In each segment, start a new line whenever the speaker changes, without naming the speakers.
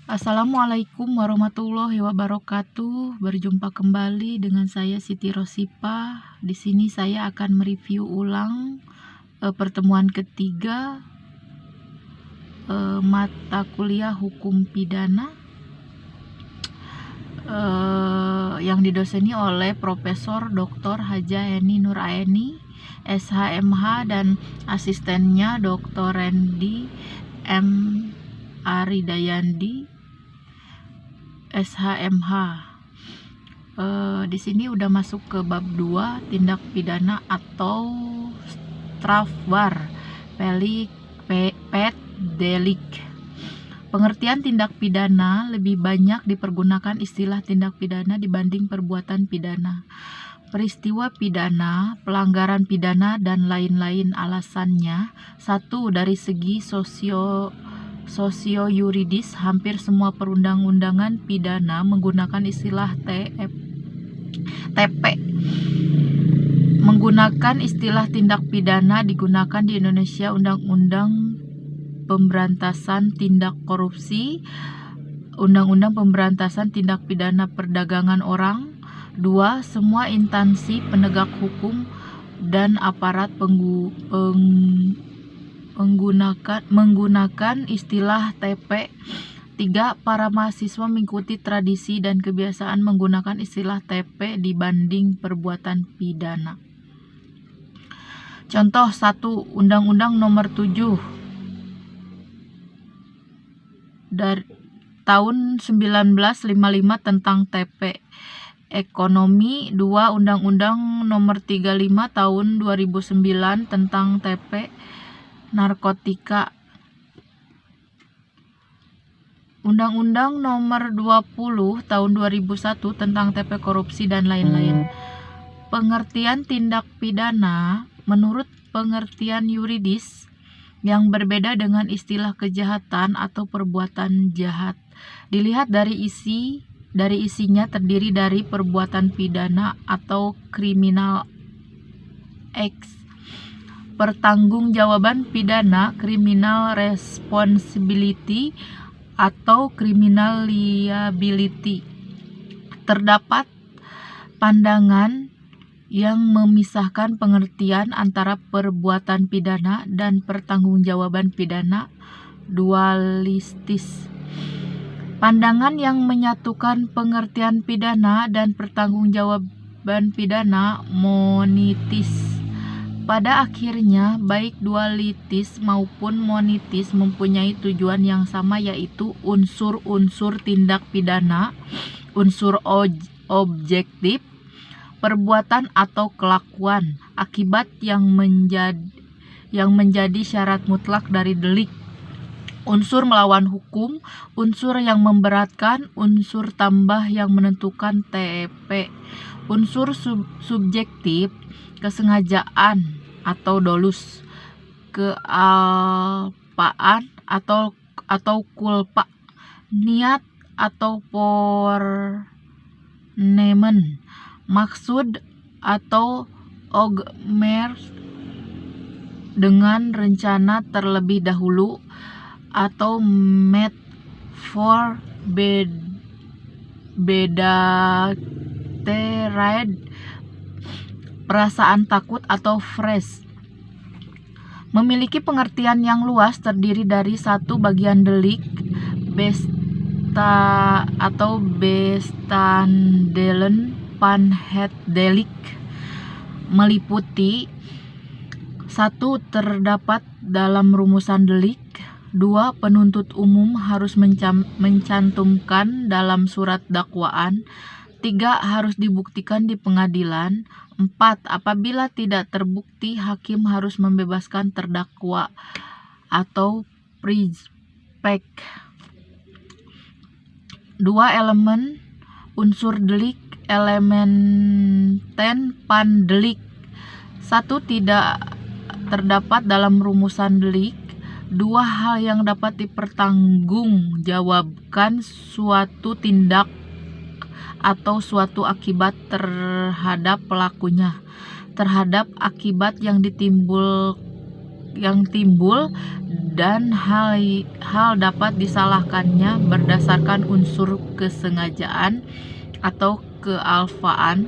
Assalamualaikum warahmatullahi wabarakatuh. Berjumpa kembali dengan saya Siti Rosipa. Di sini saya akan mereview ulang pertemuan ketiga mata kuliah hukum pidana yang didoseni oleh Profesor Dr. Haja Eni Nuraini, SHMH, dan asistennya Dr. Randy M. Aridayandi, SHMH. Di sini udah masuk ke bab 2, tindak pidana atau strafbar pet delik. Pengertian tindak pidana lebih banyak dipergunakan istilah tindak pidana dibanding perbuatan pidana. Peristiwa pidana, pelanggaran pidana, dan lain-lain alasannya. Satu, dari segi sosio-yuridis, hampir semua perundang-undangan pidana menggunakan istilah TP. Menggunakan istilah tindak pidana digunakan di Indonesia Undang-Undang Pemberantasan Tindak Korupsi, Undang-Undang Pemberantasan Tindak Pidana Perdagangan Orang. 2. Semua instansi penegak hukum dan aparat menggunakan istilah TP. 3. Para mahasiswa mengikuti tradisi dan kebiasaan menggunakan istilah TP dibanding perbuatan pidana. Contoh 1. Undang-Undang Nomor 7 dari tahun 1955 tentang TP Ekonomi. 2. Undang-Undang Nomor 35 tahun 2009 tentang TP Narkotika. Undang-Undang Nomor 20 tahun 2001 tentang TP Korupsi dan lain-lain. Pengertian tindak pidana menurut pengertian yuridis yang berbeda dengan istilah kejahatan atau perbuatan jahat. Dilihat dari isinya terdiri dari perbuatan pidana atau criminal acts, pertanggungjawaban pidana, criminal responsibility, atau criminal liability. Terdapat pandangan yang memisahkan pengertian antara perbuatan pidana dan pertanggungjawaban pidana dualistis. Pandangan yang menyatukan pengertian pidana dan pertanggungjawaban pidana monitis. Pada akhirnya, baik dualitis maupun monitis mempunyai tujuan yang sama, yaitu unsur-unsur tindak pidana, unsur objektif, perbuatan atau kelakuan, akibat yang menjadi syarat mutlak dari delik, unsur melawan hukum, unsur yang memberatkan, unsur tambah yang menentukan TP, unsur subjektif, kesengajaan atau dolus, kealpaan atau kulpa, niat atau pornemen, maksud atau ogmer dengan rencana terlebih dahulu, atau made for bedatered, perasaan takut atau fresh. Memiliki pengertian yang luas, terdiri dari satu bagian delik, bestandelen panhet delik, meliputi 1. Terdapat dalam rumusan delik. 2. Penuntut umum harus mencantumkan dalam surat dakwaan. 3. Harus dibuktikan di pengadilan. 4. Apabila tidak terbukti, hakim harus membebaskan terdakwa atau prispek. 2. Elemen unsur delik, elementen pandelik. 1. Tidak terdapat dalam rumusan delik. 2. Hal yang dapat dipertanggungjawabkan suatu tindak atau suatu akibat terhadap pelakunya, terhadap akibat yang ditimbulkan yang timbul dan hal dapat disalahkannya berdasarkan unsur kesengajaan atau kealfaan.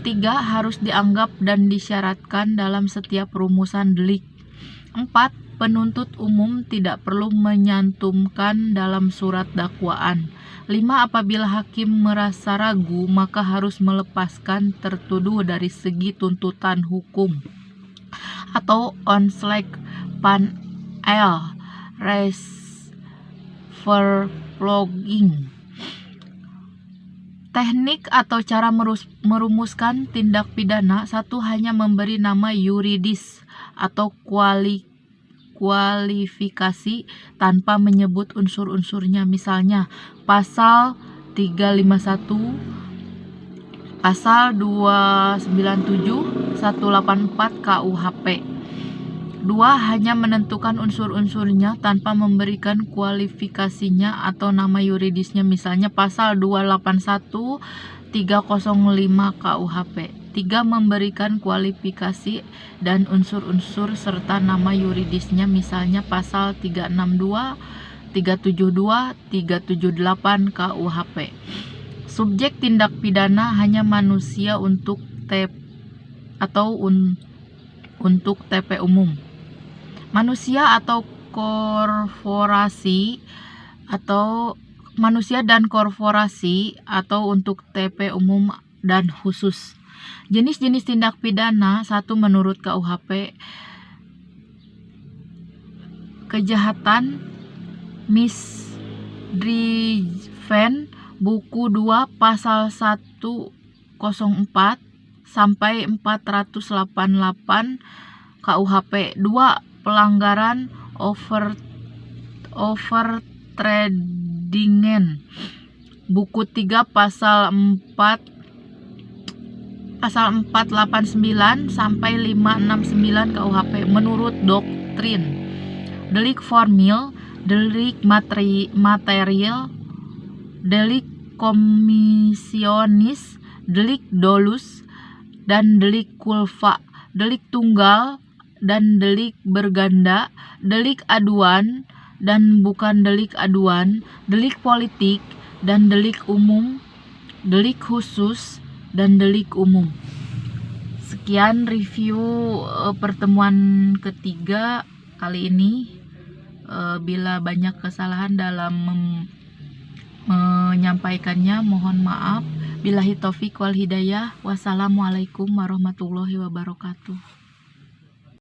3. Harus dianggap dan disyaratkan dalam setiap rumusan delik. 4. Penuntut umum tidak perlu menyantumkan dalam surat dakwaan. 5. Apabila hakim merasa ragu, maka harus melepaskan tertuduh dari segi tuntutan hukum atau onslaught pan-el revervlogging. Teknik atau cara merumuskan tindak pidana. 1. Hanya memberi nama yuridis atau kualifikasi tanpa menyebut unsur-unsurnya. Misalnya, pasal 351, pasal 297, 184 KUHP. 2. Hanya menentukan unsur-unsurnya tanpa memberikan kualifikasinya atau nama yuridisnya, misalnya pasal 281, 305 KUHP. 3. Memberikan kualifikasi dan unsur-unsur serta nama yuridisnya, misalnya pasal 362, 372, 378 KUHP. Subjek tindak pidana hanya manusia untuk TP umum. Manusia atau korporasi atau manusia dan korporasi atau untuk TP umum dan khusus. Jenis-jenis tindak pidana. 1. Menurut KUHP, kejahatan misdriven buku 2 pasal 104 sampai 488 KUHP. 2. Pelanggaran overtradingen buku 3 pasal 489 sampai 569 KUHP. Menurut doktrin, delik formil, delik material, delik komisionis, delik dolus, dan delik kulfa, delik tunggal dan delik berganda, delik aduan dan bukan delik aduan, delik politik dan delik umum, delik khusus dan delik umum. Sekian review pertemuan ketiga kali ini. Bila banyak kesalahan dalam menyampaikannya, mohon maaf. Billahi taufik wal hidayah. Wassalamualaikum warahmatullahi wabarakatuh.